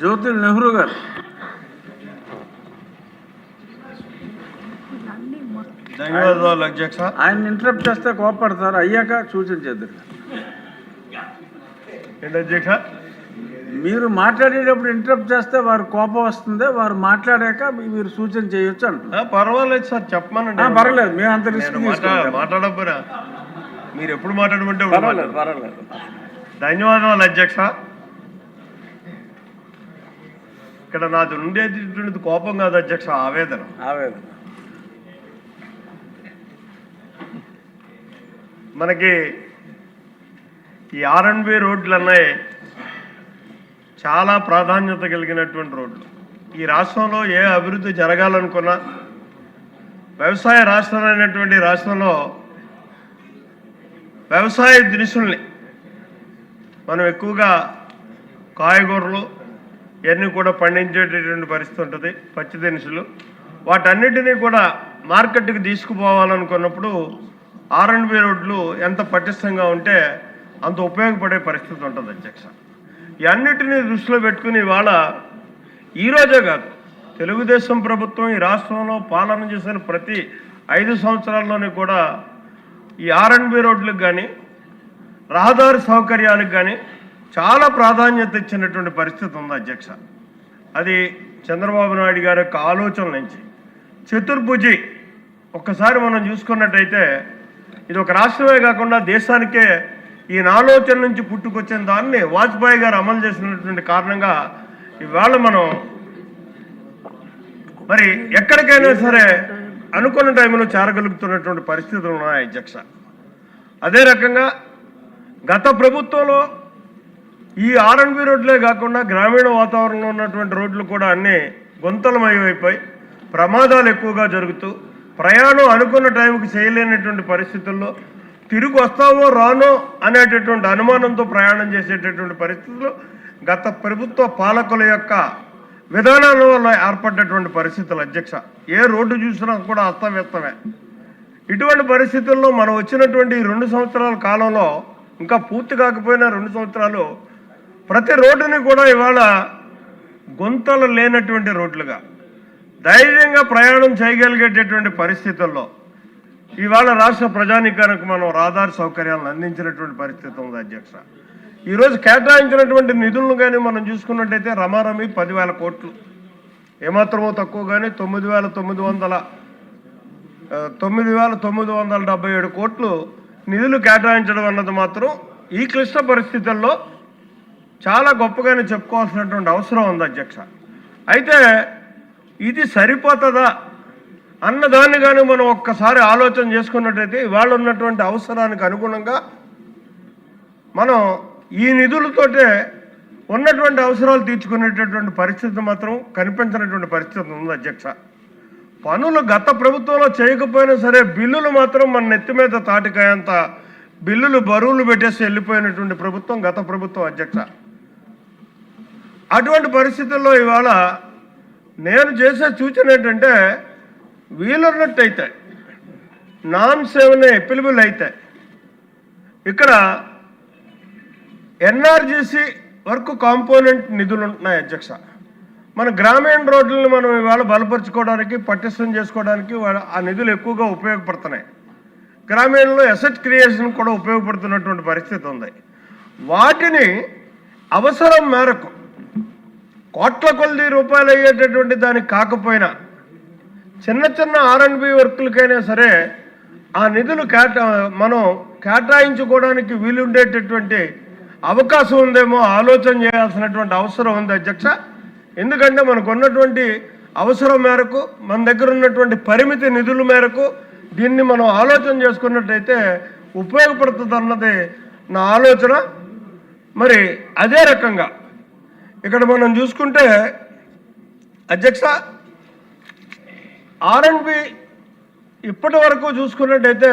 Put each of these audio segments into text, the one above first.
జ్యోతి నెహ్రూ గారు. ధన్యవాదాలు అధ్యక్ష. ఆయన ఇంటరప్ట్ చేస్తే కోపడతారు, అయ్యాక సూచన చేద్దరు. ఏంటి అధ్యక్ష? మీరు మాట్లాడేటప్పుడు ఇంటరప్ట్ చేస్తే వారు కోపం వస్తుంది, వారు మాట్లాడాక మీరు సూచన చేయొచ్చు అంటున్నారు. పర్వాలేదు సార్, చెప్పమనండి. పర్వాలేదు, మేము అంత రిస్క్ మాట్లాడకపోయినా మీరు ఎప్పుడు మాట్లాడమంటే పర్వాలేదు. ధన్యవాదాలు అధ్యక్ష. ఇక్కడ నాది ఉండేది కోపం కాదు అధ్యక్ష, ఆవేదన. మనకి ఈ R&B రోడ్లు అన్నాయి చాలా ప్రాధాన్యత కలిగినటువంటి రోడ్లు. ఈ రాష్ట్రంలో ఏ అభివృద్ధి జరగాలనుకున్నా, వ్యవసాయ రాష్ట్రం అయినటువంటి రాష్ట్రంలో వ్యవసాయ దినుసుల్ని మనం ఎక్కువగా కాయగూరలు ఇవన్నీ కూడా పండించేటటువంటి పరిస్థితి ఉంటుంది. పచ్చి దినుసులు వాటన్నిటినీ కూడా మార్కెట్కి తీసుకుపోవాలనుకున్నప్పుడు R&B రోడ్లు ఎంత పటిష్టంగా ఉంటే అంత ఉపయోగపడే పరిస్థితి ఉంటుంది అధ్యక్ష. ఇవన్నిటినీ దృష్టిలో పెట్టుకుని ఇవాళ ఈరోజే కాదు, తెలుగుదేశం ప్రభుత్వం ఈ రాష్ట్రంలో పాలన చేసిన ప్రతి 5 సంవత్సరాల్లోనే కూడా ఈ R&B రోడ్లకు కానీ రహదారి సౌకర్యాలకు కానీ చాలా ప్రాధాన్యత ఇచ్చినటువంటి పరిస్థితి ఉంది అధ్యక్ష. అది చంద్రబాబు నాయుడు గారి యొక్క ఆలోచన నుంచి చతుర్భుజి ఒక్కసారి మనం చూసుకున్నట్టయితే ఇది ఒక రాష్ట్రమే కాకుండా దేశానికే ఈ ఆలోచన నుంచి పుట్టుకొచ్చిన దాన్ని వాజ్పేయి గారు అమలు చేసినటువంటి కారణంగా ఇవాళ మనం మరి ఎక్కడికైనా సరే అనుకున్న టైంలో చేరగలుగుతున్నటువంటి పరిస్థితులు ఉన్నాయి అధ్యక్ష. అదే రకంగా గత ప్రభుత్వంలో ఈ R&B రోడ్లే కాకుండా గ్రామీణ వాతావరణంలో ఉన్నటువంటి రోడ్లు కూడా అన్నీ గుంతలమయమైపోయి ప్రమాదాలు ఎక్కువగా జరుగుతూ ప్రయాణం అనుకున్న టైంకి చేయలేనటువంటి పరిస్థితుల్లో తిరిగి వస్తామో రానో అనేటటువంటి అనుమానంతో ప్రయాణం చేసేటటువంటి పరిస్థితులు గత ప్రభుత్వ పాలకుల యొక్క విధానాల వల్ల ఏర్పడ్డటువంటి పరిస్థితులు అధ్యక్ష. ఏ రోడ్డు చూసినా కూడా అస్తవ్యస్తమే. ఇటువంటి పరిస్థితుల్లో మనం వచ్చినటువంటి 2 సంవత్సరాల కాలంలో, ఇంకా పూర్తి కాకపోయినా 2 సంవత్సరాలు, ప్రతి రోడ్డుని కూడా ఇవాళ గుంతలు లేనటువంటి రోడ్లుగా ధైర్యంగా ప్రయాణం చేయగలిగేటటువంటి పరిస్థితుల్లో ఇవాళ రాష్ట్ర ప్రజానీకానికి మనం రహదారి సౌకర్యాలను అందించినటువంటి పరిస్థితి ఉంది అధ్యక్ష. ఈరోజు కేటాయించినటువంటి నిధులను కానీ మనం చూసుకున్నట్టయితే రమారమి 10,000 కోట్లు, ఏమాత్రమో తక్కువ కానీ 9,977 కోట్లు నిధులు కేటాయించడం అన్నది మాత్రం ఈ క్లిష్ట పరిస్థితుల్లో చాలా గొప్పగానే చెప్పుకోవాల్సినటువంటి అవసరం ఉంది అధ్యక్ష. అయితే ఇది సరిపోతుందా అన్నదాన్ని కానీ మనం ఒక్కసారి ఆలోచన చేసుకున్నట్టయితే ఇవాళ ఉన్నటువంటి అవసరానికి అనుగుణంగా మనం ఈ నిధులతోటే ఉన్నటువంటి అవసరాలు తీర్చుకునేటటువంటి పరిస్థితి మాత్రం కనిపించినటువంటి పరిస్థితి ఉంది అధ్యక్ష. పనులు గత ప్రభుత్వంలో చేయకపోయినా సరే బిల్లులు మాత్రం మన నెత్తి మీద తాటికాయంత బిల్లులు బరువులు పెట్టేసి వెళ్ళిపోయినటువంటి ప్రభుత్వం గత ప్రభుత్వం అధ్యక్ష. అటువంటి పరిస్థితుల్లో ఇవాళ నేను చేసే సూచన ఏంటంటే, వీలున్నట్టయితే నామ్స్ ఏమైనా ఎపిలిబుల్ అయితే ఇక్కడ NRGC వర్క్ కాంపోనెంట్ నిధులు ఉంటున్నాయి అధ్యక్ష. మన గ్రామీణ రోడ్లను మనం ఇవాళ బలపరుచుకోవడానికి, పటిష్టం చేసుకోవడానికి ఆ నిధులు ఎక్కువగా ఉపయోగపడుతున్నాయి. గ్రామీణంలో అసెట్ క్రియేషన్ కూడా ఉపయోగపడుతున్నటువంటి పరిస్థితి ఉంది. వాటిని అవసరం మేరకు కోట్ల కొద్ది రూపాయలు అయ్యేటటువంటి దానికి కాకపోయినా చిన్న చిన్న R&B వర్కులకైనా సరే ఆ నిధులు మనం కేటాయించుకోవడానికి వీలుండేటటువంటి అవకాశం ఉందేమో ఆలోచన చేయాల్సినటువంటి అవసరం ఉంది అధ్యక్ష. ఎందుకంటే మనకు ఉన్నటువంటి అవసరం మేరకు, మన దగ్గర ఉన్నటువంటి పరిమితి నిధుల మేరకు దీన్ని మనం ఆలోచన చేసుకున్నట్టయితే ఉపయోగపడుతుంది అన్నది నా ఆలోచన. మరి అదే రకంగా ఇక్కడ మనం చూసుకుంటే అధ్యక్ష, R&B ఇప్పటి వరకు చూసుకున్నట్టయితే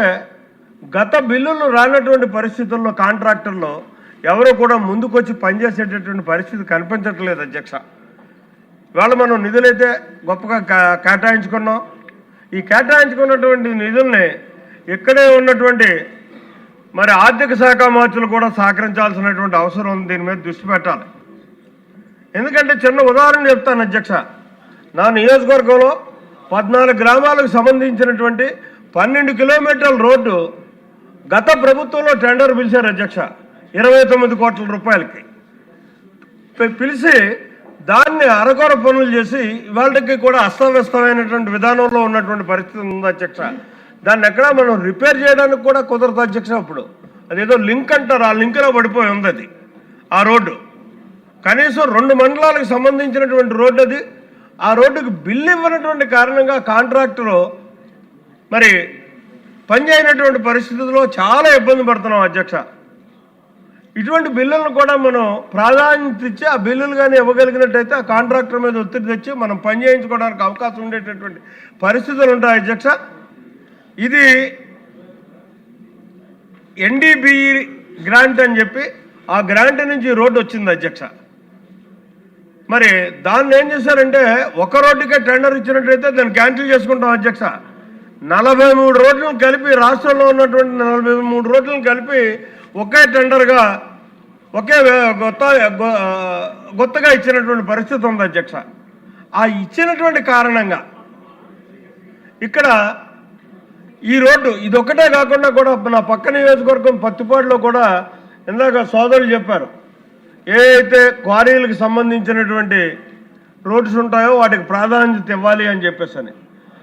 గత బిల్లులు రానటువంటి పరిస్థితుల్లో కాంట్రాక్టర్లు ఎవరో కూడా ముందుకొచ్చి పనిచేసేటటువంటి పరిస్థితి కనిపించట్లేదు అధ్యక్ష. ఇవాళ మనం నిధులైతే గొప్పగా కేటాయించుకున్నాం. ఈ కేటాయించుకున్నటువంటి నిధుల్ని ఇక్కడే ఉన్నటువంటి మరి ఆర్థిక శాఖ మంత్రులు కూడా సహకరించాల్సినటువంటి అవసరం ఉంది. దీని మీద దృష్టి పెట్టాలి. ఎందుకంటే చిన్న ఉదాహరణ చెప్తాను అధ్యక్ష. నా నియోజకవర్గంలో 14 గ్రామాలకు సంబంధించినటువంటి 12 కిలోమీటర్ల రోడ్డు గత ప్రభుత్వంలో టెండర్ పిలిచారు అధ్యక్ష 29 కోట్ల రూపాయలకి. పిలిచి దాన్ని అరకొర పనులు చేసి ఇవాళకి కూడా అస్తవ్యస్తమైనటువంటి విధానంలో ఉన్నటువంటి పరిస్థితి ఉంది అధ్యక్ష. దాన్ని ఎక్కడా మనం రిపేర్ చేయడానికి కూడా కుదరదు అధ్యక్ష. అప్పుడు అదేదో లింక్ అంటారు, ఆ లింక్లో పడిపోయి ఉంది అది ఆ రోడ్డు. కనీసం 2 మండలాలకు సంబంధించినటువంటి రోడ్డు అది. ఆ రోడ్డుకు బిల్లు ఇవ్వనటువంటి కారణంగా కాంట్రాక్టరు మరి పనిచేయనటువంటి పరిస్థితుల్లో చాలా ఇబ్బంది పడుతున్నాం అధ్యక్ష. ఇటువంటి బిల్లులను కూడా మనం ప్రాధాన్యత ఇచ్చి ఆ బిల్లులు కానీ ఇవ్వగలిగినట్టయితే ఆ కాంట్రాక్టర్ మీద ఒత్తిడి తెచ్చి మనం పని చేయించుకోవడానికి అవకాశం ఉండేటటువంటి పరిస్థితులు ఉంటాయి అధ్యక్ష. ఇది ఎన్డీబీఈ గ్రాంట్ అని చెప్పి ఆ గ్రాంట్ నుంచి రోడ్డు వచ్చింది అధ్యక్ష. మరి దాన్ని ఏం చేశారంటే ఒక రోడ్డుకే టెండర్ ఇచ్చినట్టయితే దాన్ని క్యాన్సిల్ చేసుకుంటాం అధ్యక్ష. 43 రోడ్లను కలిపి రాష్ట్రంలో ఉన్నటువంటి 43 రోడ్లను కలిపి ఒకే టెండర్గా ఒకే కొత్తగా ఇచ్చినటువంటి పరిస్థితి ఉంది అధ్యక్ష. ఆ ఇచ్చినటువంటి కారణంగా ఇక్కడ ఈ రోడ్డు ఇదొక్కటే కాకుండా కూడా నా పక్క నియోజకవర్గం పత్తిపాడులో కూడా ఇందాక సోదరులు చెప్పారు, ఏ అయితే క్వారీలకు సంబంధించినటువంటి రోడ్స్ ఉంటాయో వాటికి ప్రాధాన్యత ఇవ్వాలి అని చెప్పేసి.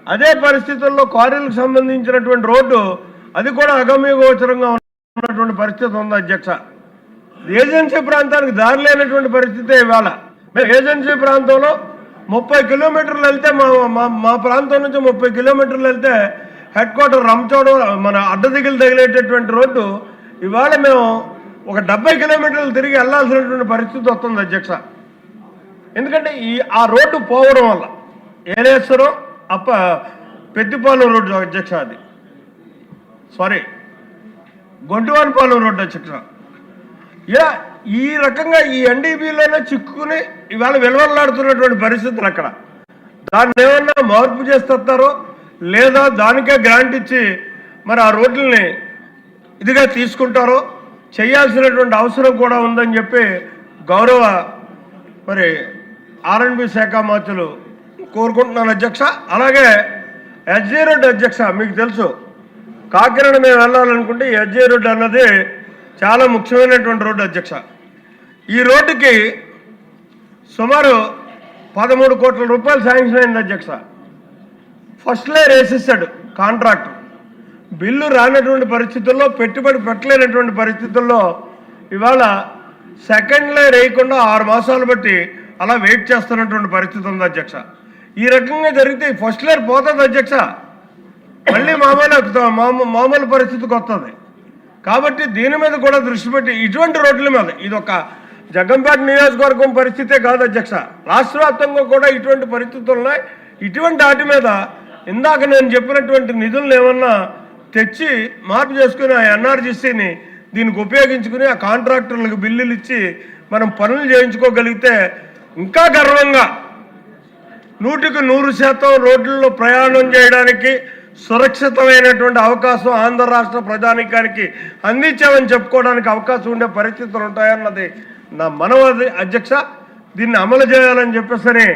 అదే పరిస్థితుల్లో క్వారీలకు సంబంధించినటువంటి రోడ్డు అది కూడా అగమ్యగోచరంగా ఉన్నటువంటి పరిస్థితి ఉంది అధ్యక్ష. ఏజెన్సీ ప్రాంతానికి దారి లేనటువంటి పరిస్థితి ఇవాళ. మేము ఏజెన్సీ ప్రాంతంలో 30 కిలోమీటర్లు వెళ్తే మా ప్రాంతం నుంచి 30 కిలోమీటర్లు వెళ్తే హెడ్ క్వార్టర్ రంచోడం మన అడ్డదిగులు తగిలేటటువంటి రోడ్డు ఇవాళ మేము ఒక 70 కిలోమీటర్లు తిరిగి వెళ్లాల్సినటువంటి పరిస్థితి వస్తుంది అధ్యక్ష. ఎందుకంటే ఆ రోడ్డు పోవడం వల్ల ఏలేశ్వరం పెద్దిపాలెం రోడ్డు అధ్యక్ష, అది గొంటువానిపాలెం రోడ్డు అధ్యక్ష. ఈ రకంగా ఈ ఎన్డీబీలోనే చిక్కుకుని ఇవాళ విలువలాడుతున్నటువంటి పరిస్థితులు అక్కడ. దాన్ని ఏమన్నా మార్పు చేస్తారో లేదా దానికే గ్రాంట్ ఇచ్చి మరి ఆ రోడ్లని ఇదిగా తీసుకుంటారో చేయాల్సినటువంటి అవసరం కూడా ఉందని చెప్పి గౌరవ మరి ఆర్ఎండ్బి శాఖ మంత్రులు కోరుకుంటున్నాను అధ్యక్ష. అలాగే ఎస్జీ రోడ్డు అధ్యక్ష, మీకు తెలుసు కాకినాడ మేము వెళ్ళాలనుకుంటే ఈ ఎస్జీ రోడ్డు అన్నది చాలా ముఖ్యమైనటువంటి రోడ్డు అధ్యక్ష. ఈ రోడ్డుకి సుమారు 13 కోట్ల రూపాయలు శాంక్షన్ అయింది అధ్యక్ష. ఫస్ట్ లేయర్ వేసేసాడు కాంట్రాక్టర్. బిల్లు రానటువంటి పరిస్థితుల్లో పెట్టుబడి పెట్టలేనటువంటి పరిస్థితుల్లో ఇవాళ సెకండ్ లేయర్ వేయకుండా 6 మాసాలు బట్టి అలా వెయిట్ చేస్తున్నటువంటి పరిస్థితి ఉంది అధ్యక్ష. ఈ రకంగా జరిగితే ఫస్ట్ లేయర్ పోతుంది అధ్యక్ష, మళ్ళీ మామూలు పరిస్థితికి వస్తుంది. కాబట్టి దీని మీద కూడా దృష్టి పెట్టి ఇటువంటి రోడ్ల మీద ఇది ఒక జగ్గంపేట నియోజకవర్గం పరిస్థితే కాదు అధ్యక్ష, రాష్ట్ర వ్యాప్తంగా కూడా ఇటువంటి పరిస్థితులు ఉన్నాయి. ఇటువంటి వాటి మీద ఇందాక నేను చెప్పినటువంటి నిధులను ఏమన్నా తెచ్చి మార్పు చేసుకుని ఆ ఎన్ఆర్జీసీని దీనికి ఉపయోగించుకుని ఆ కాంట్రాక్టర్లకు బిల్లులు ఇచ్చి మనం పనులు చేయించుకోగలిగితే ఇంకా గర్వంగా 100% రోడ్లలో ప్రయాణం చేయడానికి సురక్షితమైనటువంటి అవకాశం ఆంధ్ర రాష్ట్ర ప్రజానీకానికి అందించామని చెప్పుకోవడానికి అవకాశం ఉండే పరిస్థితులు ఉంటాయన్నది నా మనవి అధ్యక్ష. దీన్ని అమలు చేయాలని చెప్పేసి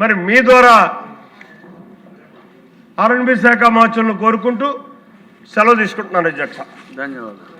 మరి మీ ద్వారా ఆర్ఎండ్బి శాఖ మంత్రులను కోరుకుంటూ సెలవు తీసుకుంటున్నాను అధ్యక్ష. ధన్యవాదాలు.